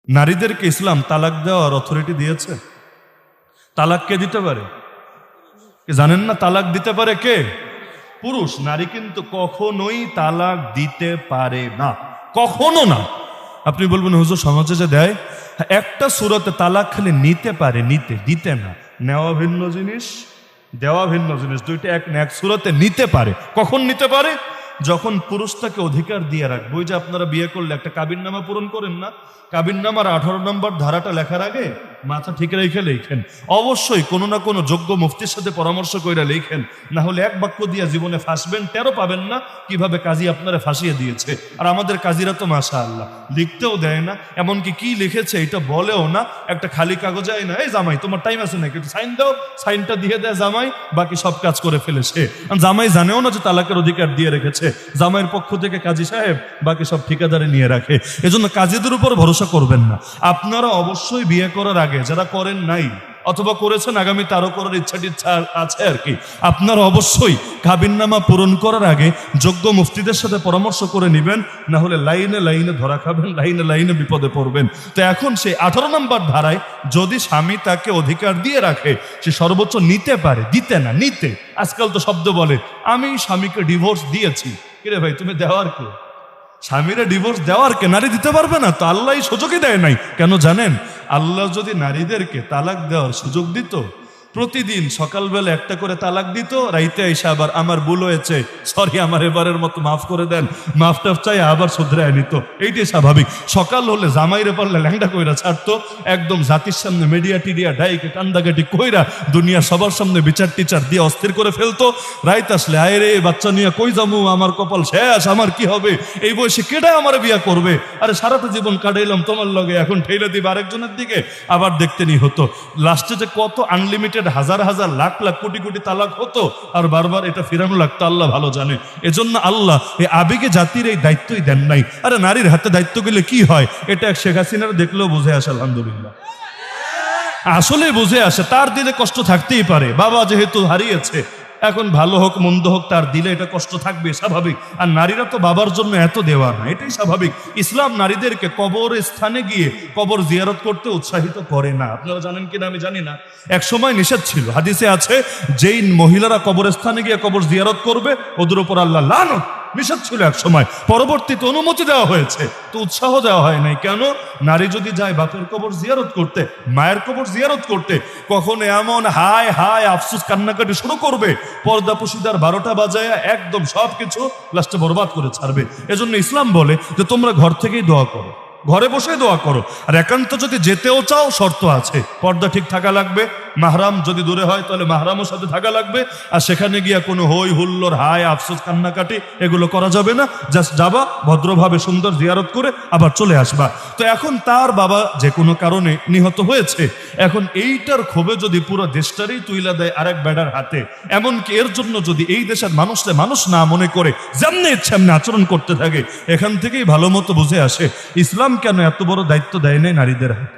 নারীদেরকে ইসলাম তালাক দেওয়ার অথরিটি দিয়েছে। তালাক কে দিতে পারে? জানেন না তালাক দিতে পারে কে? পুরুষ। নারী কিন্তু কখনোই তালাক দিতে পারে না, কখনো না। আপনি বলবেন হুজুর সমাজে যে দেয়, একটা সূরাতে তালাক খালি নিতে পারে, দিতে না। নেওয়া ভিন্ন জিনিস, দেওয়া ভিন্ন জিনিস, দুইটা এক না। এক সূরাতে নিতে পারে। কখন নিতে পারে? যখন পুরুষ তাকে অধিকার দিয়ে রাখবে। ওই যে আপনারা বিয়ে করলে একটা কাবিননামা পূরণ করেন না, কাবিননামার 18 নম্বর ধারাটা লেখার আগে মাথা ঠিক রেখে লেখেন। অবশ্যই কোনো না কোনো যোগ্য মুফতির সাথে পরামর্শ করে লেখেন, না হলে এক বাক্য দিয়ে জীবনে ফাঁসবেন, টেরও পাবেন না কিভাবে কাজী আপনারা ফাঁসিয়ে দিয়েছে। আর আমাদের কাজীরা তো মাশাআল্লাহ লিখতেও দেয় না, এমনকি কি লিখেছে এটা বলেও না। একটা খালি কাগজে না, এই জামাই তোমার টাইম আছে নাকি, একটু সাইন দাও, সাইনটা দিয়ে দেয় জামাই, বাকি সব কাজ করে ফেলেছে। জামাই জানেও না যে তালাকের অধিকার দিয়ে রেখেছে, জামাইয়ের পক্ষ থেকে কাজী সাহেব বাকি সব ঠিকাদারে নিয়ে রাখে। এজন্য কাজীদের উপর ভরসা করবেন না। আপনারা অবশ্যই বিয়ে করার আগে, যারা করেন নাই অথবা করেছেন আগামীতে আরো করার ইচ্ছা আছে আর কি, আপনারা অবশ্যই কাবিননামা পূরণ করার আগে যোগ্য মুফতিদের সাথে পরামর্শ করে নেবেন, না হলে লাইনে লাইনে ধরা খাবেন, লাইনে লাইনে বিপদে পড়বেন। তো এখন সেই 18 নম্বর ধারায় যদি স্বামী তাকে অধিকার দিয়ে রাখে, সে সর্বোচ্চ নিতে পারে, দিতে না, নিতে। আজকাল তো শব্দ বলে আমি স্বামীকে ডিভোর্স দিয়েছি। কিরে ভাই, তুমি দেওয়ার কে? স্বামীরা ডিভোর্স দেওয়ার কে? নারী দিতে পারবে না তো, আল্লাহ সুযোগই দেয় নাই। কেন জানেন? আল্লাহ যদি নারীদেরকে তালাক দেওয়ার সুযোগ দিত, প্রতিদিন সকালবেলা একটা করে তালাক দিত, রাইতে এসে আবার আমার ভুল হয়েছে, সরি আমার এবারের মতো মাফ করে দেন, মাফ টাফ চাই আবার শুধরায় নিত। এইটাই স্বাভাবিক। সকাল হলে জামাইরে পারলে ল্যাংটা কইরা ছাড়তো, একদম জাতির সামনে মিডিয়া টিডিয়া ডাইকে কান্দাকাটি কইরা দুনিয়া সবার সামনে বিচার টিচার দিয়ে অস্থির করে ফেলতো। রাইত আসলে আয় রে বাচ্চা নিয়ে কই যামু, আমার কপাল শেষ, আমার কি হবে, এই বয়সে কেডা আমার বিয়া করবে, আরে সারাটা জীবন কাটাইলাম তোমার লগে, এখন ঠেলে দিব আরেকজনের দিকে, আবার দেখতে নি হতো। লাস্টে যে কত আনলিমিটেড হাজার হাজার লাখ লাখ কোটি কোটি তালাক হতো, আর বারবার এটা ফিরানো লাগতো, আল্লাহ ভালো জানে। এজন্য আল্লাহ এই আবেগে জাতির এই দায়িত্বই দেন নাই। আরে নারীর হাতে দায়িত্ব গেলে কি হয়, এটা শেখ হাসিনার দেখলেও বুঝে আসে, আলহামদুলিল্লাহ আসলে বুঝে আসে। তার দিলে কষ্ট থাকতেই পারে, বাবা যেহেতু হারিয়েছে, এখন ভালো হোক মন্দ হোক তার দিলে এটা কষ্ট থাকবে, স্বাভাবিক। আর নারীরা তো বাবার জন্য এত দেওয়া না, এটাই স্বাভাবিক। ইসলাম নারীদেরকে কবর স্থানে গিয়ে কবর জিয়ারত করতে উৎসাহিত করে না। আপনারা জানেন কিনা আমি জানি না, এক সময় নিষেধ ছিল, হাদিসে আছে যেই মহিলারা কবরস্থানে গিয়ে কবর জিয়ারত করবে ওদের উপর আল্লাহ লানত, নিষেধ ছিল এক সময়। পরবর্তীতে অনুমতি দেওয়া হয়েছে, তো উৎসাহ দেওয়া হয় নাই। কেন? নারী যদি যায় বাপের কবর জিয়ারত করতে, মায়ের কবর জিয়ারত করতে, কখন এমন হায় হায় আফসোস কান্নাকাটি শুরু করবে, পর্দা পুশিদার 12টা বাজায় একদম সবকিছু লাস্টে বরবাদ করে ছাড়বে। এজন্য ইসলাম বলে যে তোমরা ঘর থেকেই দোয়া করো, ঘরে বসে দোয়া করো। আর একান্ত যদি যেতেও চাও, শর্ত আছে, পর্দা ঠিক থাকা লাগবে, মাহরাম যদি দূরে হয় তাহলে মাহরামের সাথে থাকা লাগবে, আর সেখানে গিয়া কোনো হই হুল্লোড় হায় আফসোস কান্নাকাটি এগুলো করা যাবে না। জাস্ট যাবা, ভদ্রভাবে সুন্দর জিয়ারত করে আবার চলে আসবা। তো এখন তার বাবা যে কোনো কারণে নিহত হয়েছে, এখন এইটার ক্ষোভে যদি পুরো দেশটারই তুইলা দেয় আরেক বেড়ার হাতে, এমনকি এর জন্য যদি এই দেশের মানুষকে মানুষ না মনে করে যেমনি ইচ্ছে এমনি আচরণ করতে থাকে, এখান থেকেই ভালো মতো বুঝে আসে ইসলাম কেন এত বড় দায়িত্ব দেয় নাই নারীদের হাতে।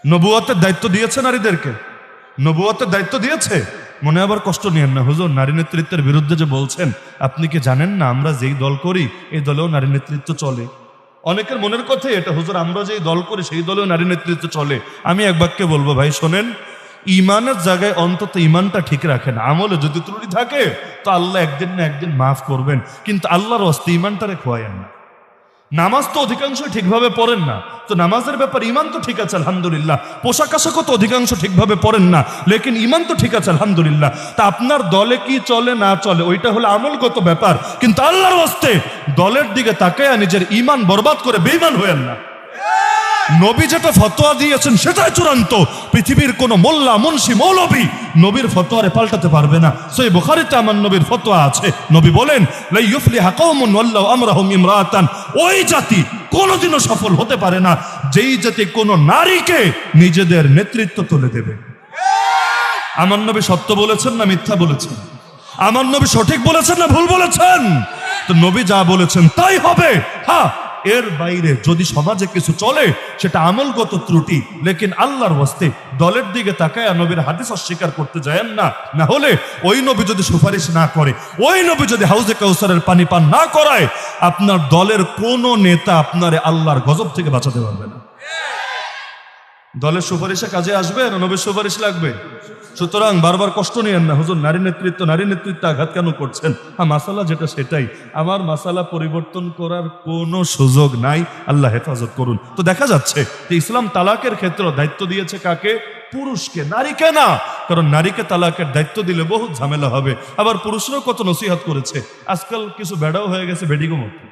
নবুয়তের দায়িত্ব দিয়েছে নারীদেরকে, নবুয়তের দায়িত্ব দিয়েছে। মনে আবার কষ্ট নিয়েন না, হুজুর নারী নেতৃত্বের বিরুদ্ধে যে বলছেন, আপনি কি জানেন না আমরা যেই দল করি এই দলেও নারী নেতৃত্ব চলে? অনেকের মনের কথা এটা, হুজুর আমরা যেই দল করি সেই দলেও নারী নেতৃত্ব চলে। আমি এক বাক্যে বলবো ভাই শোনেন, ইমানের জায়গায় অন্তত ইমানটা ঠিক রাখেন। আমলে যদি ত্রুটি থাকে তো আল্লাহ একদিন না একদিন মাফ করবেন, কিন্তু আল্লাহর হস্তে ইমানটারে খোয়ায়েন না। নামাজ তো অধিকাংশ ঠিকভাবে পড়েন না, তো নামাজের ব্যাপার ইমান তো ঠিক আছে আলহামদুলিল্লাহ। পোশাক আশাকও তো অধিকাংশ ঠিকভাবে পড়েন না, লেকিন ইমান তো ঠিক আছে আলহামদুলিল্লাহ। তা আপনার দলে কি চলে না চলে ওইটা হলো আমলগত ব্যাপার, কিন্তু আল্লাহর হস্তে দলের দিকে তাকায়া নিজের ইমান বরবাদ করে বেঈমান হয়েন না। নবী যেটা ফতোয়া দিয়েছেন সেটাই চূড়ান্ত। পৃথিবীর কোন মোল্লা মুন্সি মৌলবী নবীর ফতোয়ারে পাল্টাতে পারবে না। সহিহ বুখারীতে আমার নবীর ফতোয়া আছে, নবী বলেন লা ইউফলিহা কওমুন ওয়াল্লাহু আমরাহুম ইমরাতান, ওই জাতি কোনোদিনও সফল হতে পারে না যেই জাতি কোন নারীকে নিজেদের নেতৃত্ব তুলে দেবে। আমার নবী সত্য বলেছেন না মিথ্যা বলেছেন? আমার নবী সঠিক বলেছেন না ভুল বলেছেন? তো নবী যা বলেছেন তাই হবে। হ্যাঁ, এর বাইরে যদি সমাজে কিছু চলে সেটা আমলগত ত্রুটি, লেকিন আল্লাহর ওয়াস্তে দলের দিকে তাকায় নবীর হাদিস অস্বীকার করতে যায়েন না। না হলে ওই নবী যদি সুপারিশ না করে, ওই নবী যদি হাউজে কাউসারের পানি পান না করায়, আপনার দলের কোন নেতা আপনারে আল্লাহর গজব থেকে বাঁচাতে পারবে না। দলের সুপারিশে কাজে আসবে না নবীর সুপারিশ লাগবে? সুতরাং বারবার কষ্ট নিয়েন না, হুজুর নারী নেতৃত্ব আঘাত কেন করছেন? হ্যাঁ, মাসালা যেটা সেটাই, আমার মাসালা পরিবর্তন করার কোনো সুযোগ নাই, আল্লাহ হেফাজত করুন। তো দেখা যাচ্ছে যে ইসলাম তালাকের ক্ষেত্রে দায়িত্ব দিয়েছে কাকে? পুরুষকে, নারীকে না। কারণ নারীকে তালাকের দায়িত্ব দিলে বহুত ঝামেলা হবে। আবার পুরুষরাও কত নসিহত করেছে। আজকাল কিছু বেড়াও হয়ে গেছে বেডিগো মতো,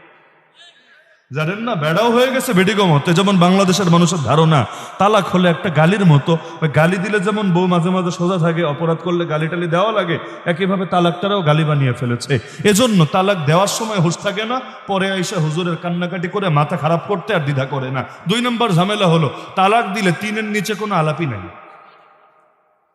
জানেন না, বেড়াও হয়ে গেছে বেডিগো মতো। যেমন বাংলাদেশের মানুষের ধারণা তালাক হলে একটা গালির মতো, গালি দিলে যেমন বউ মাঝে মাঝে সোজা থাকে, অপরাধ করলে গালি টালি দেওয়া লাগে, একইভাবে তালাকটারাও গালি বানিয়ে ফেলেছে। এজন্য তালাক দেওয়ার সময় হুঁশ থাকে না, পরে আইসা হুজুরের কান্নাকাটি করে মাথা খারাপ করতে আর দ্বিধা করে না। 2 নম্বর ঝামেলা হলো তালাক দিলে 3-এর নিচে কোনো আলাপই নাই।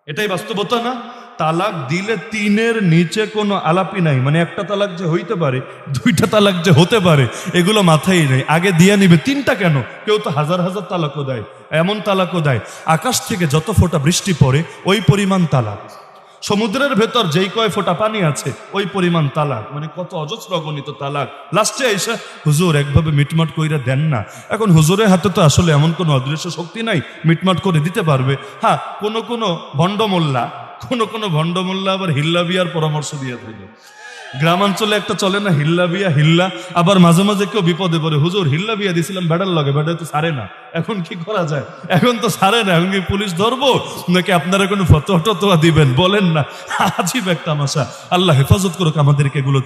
এটাই বাস্তবতা না? তালাক দিলে 3-এর নিচে কোনো আলাপই নাই, মানে একটা তালাক যে হইতে পারে, 2টা তালাক যে হতে পারে, এগুলো মাথায় নেই। আগে দিয়ে নিবে 3টা কেন? কেউ তো হাজার হাজার তালাকও দেয়, এমন তালাকও দেয় আকাশ থেকে যত ফোঁটা বৃষ্টি পড়ে ওই পরিমাণ তালাক, সমুদ্রের ভেতর যেই কয় ফোঁটা পানি আছে ওই পরিমাণ তালাক, মানে কত অজস্র অগণিত তালাক। লাস্টে এসে হুজুর একভাবে মিটমাট কইরা দেন না। এখন হুজুরের হাতে তো আসলে এমন কোনো অদৃশ্য শক্তি নাই মিটমাট করে দিতে পারবে। হ্যাঁ, কোনো ভণ্ড মোল্লা আবার হিল্লা বিয়ার পরামর্শ দিয়ে দিল। গ্রামাঞ্চলে একটা চলে না হিল্লা বিয়া, হিল্লা। আবার মাঝে মাঝে কেউ বিপদে পড়ে, হুজুর হিল্লা বিয়া দিছিলাম বেড়ার লগে, বেড়া তো সারে না, এখন কি করা যায়? এখন তো সারে না, এখন কি পুলিশ ধরবো নাকি আপনারা কোনো ফতোয়া টতোয়া দিবেন? বলেন না, আজীব এক তামাশা। আল্লাহ হেফাজত করুক আমাদেরকে এগুলো